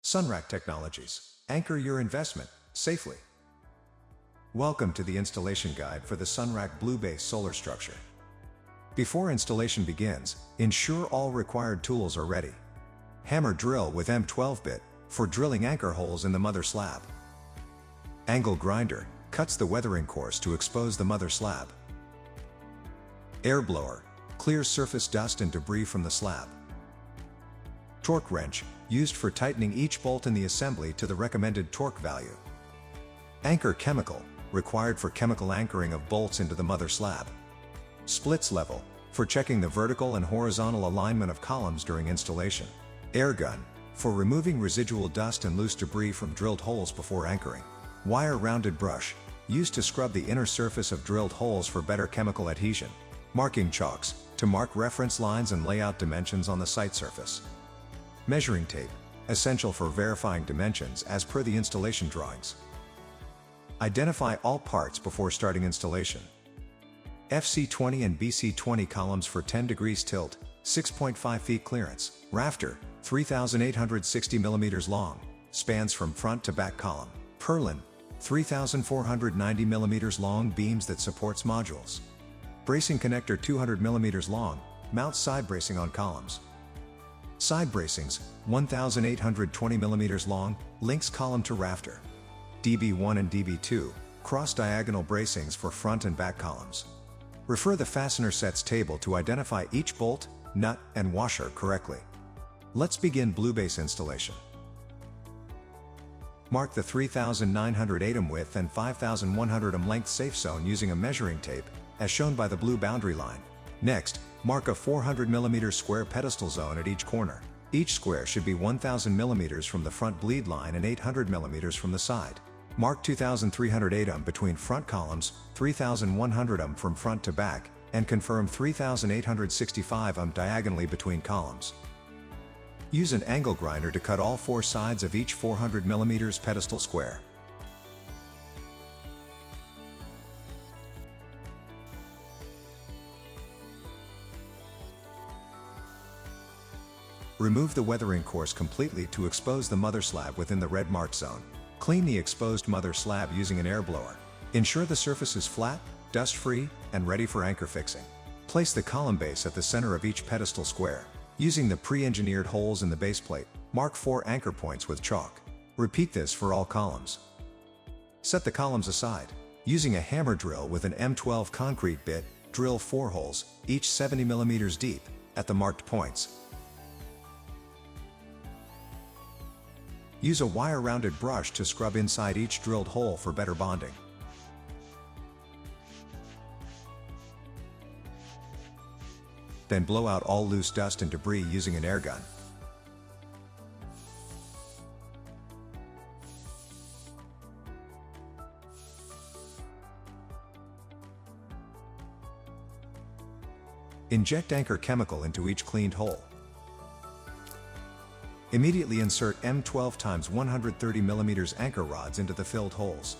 Sunrack Technologies. Anchor your investment safely. Welcome to the installation guide for the Sunrack BlueBase solar structure. Before installation begins, ensure all required tools are ready. Hammer drill with M12 bit for drilling anchor holes in the mother slab. Angle grinder cuts the weathering course to expose the mother slab. Air blower clears surface dust and debris from the slab. Torque wrench used for tightening each bolt in the assembly to the recommended torque value. Anchor chemical required for chemical anchoring of bolts into the mother slab. Splits level for checking the vertical and horizontal alignment of columns during installation. Air gun for removing residual dust and loose debris from drilled holes before anchoring. Wire rounded brush used to scrub the inner surface of drilled holes for better chemical adhesion. Marking chalks to mark reference lines and layout dimensions on the site surface. Measuring tape essential for verifying dimensions as per the installation drawings. Identify all parts before starting installation. FC20 and BC20 columns for 10 degrees tilt, 6.5 feet clearance. Rafter, 3,860 millimeters long, spans from front to back column. Purlin, 3,490 millimeters long beams that supports modules. Bracing connector 200 millimeters long, mounts side bracing on columns. Side bracings, 1,820 millimeters long, links column to rafter. DB1 and DB2, cross-diagonal bracings for front and back columns. Refer the fastener sets table to identify each bolt, nut, and washer correctly. Let's begin BlueBase installation. Mark the 3,900 ATM width and 5,100 ATM length safe zone using a measuring tape, as shown by the blue boundary line. Next, mark a 400 mm square pedestal zone at each corner. Each square should be 1,000 mm from the front bleed line and 800 mm from the side. Mark 2,300 ATM between front columns, 3,100 ATM from front to back, and confirm 3,865 ATM diagonally between columns. Use an angle grinder to cut all four sides of each 400 mm pedestal square. Remove the weathering course completely to expose the mother slab within the red marked zone. Clean the exposed mother slab using an air blower. Ensure the surface is flat, dust-free, and ready for anchor fixing. Place the column base at the center of each pedestal square. Using the pre-engineered holes in the base plate, mark 4 anchor points with chalk. Repeat this for all columns. Set the columns aside. Using a hammer drill with an M12 concrete bit, drill 4 holes, each 70 mm deep, at the marked points. Use a wire-rounded brush to scrub inside each drilled hole for better bonding. Then blow out all loose dust and debris using an air gun. Inject anchor chemical into each cleaned hole. Immediately insert M12 x 130 mm anchor rods into the filled holes.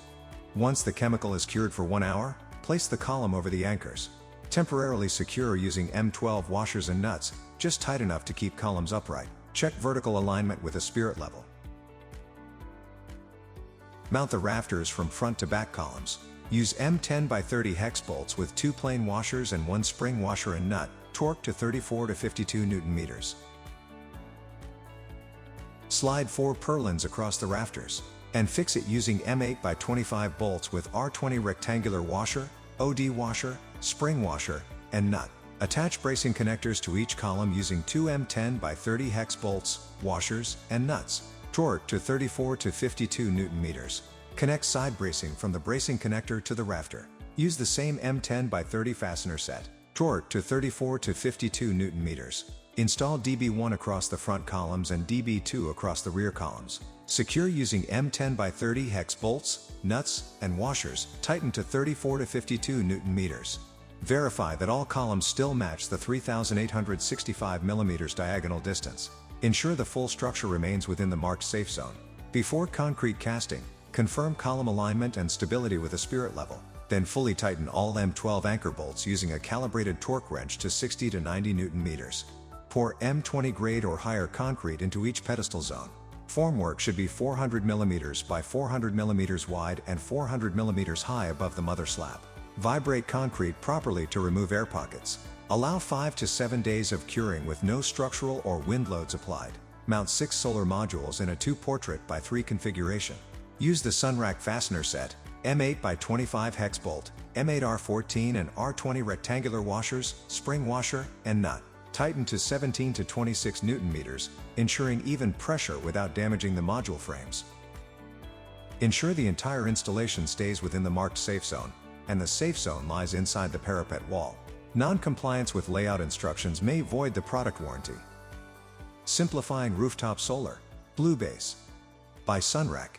Once the chemical is cured for 1 hour, place the column over the anchors. Temporarily secure using M12 washers and nuts, just tight enough to keep columns upright. Check vertical alignment with a spirit level. Mount the rafters from front to back columns. Use M10 by 30 hex bolts with 2 plain washers and 1 spring washer and nut, torque to 34 to 52 Nm. Slide 4 purlins across the rafters, and fix it using M8 by 25 bolts with R20 rectangular washer, OD washer, spring washer, and nut. Attach bracing connectors to each column using 2 M10 by 30 hex bolts, washers, and nuts. Torque to 34 to 52 Nm. Connect side bracing from the bracing connector to the rafter. Use the same M10 by 30 fastener set. Torque to 34 to 52 Nm. Install DB1 across the front columns and DB2 across the rear columns. Secure using M10 by 30 hex bolts, nuts, and washers, tighten to 34 to 52 Nm. Verify that all columns still match the 3,865 mm diagonal distance. Ensure the full structure remains within the marked safe zone. Before concrete casting, confirm column alignment and stability with a spirit level. Then fully tighten all M12 anchor bolts using a calibrated torque wrench to 60 to 90 Nm. Pour M20 grade or higher concrete into each pedestal zone. Formwork should be 400 mm by 400 mm wide and 400 mm high above the mother slab. Vibrate concrete properly to remove air pockets. Allow 5 to 7 days of curing with no structural or wind loads applied. Mount 6 solar modules in a 2-portrait by 3 configuration. Use the Sunrack fastener set, M8 by 25 hex bolt, M8 R14 and R20 rectangular washers, spring washer, and nut. Tighten to 17 to 26 Nm, ensuring even pressure without damaging the module frames. Ensure the entire installation stays within the marked safe zone, and the safe zone lies inside the parapet wall. Non-compliance with layout instructions may void the product warranty. Simplifying rooftop solar. BlueBase by Sunrack.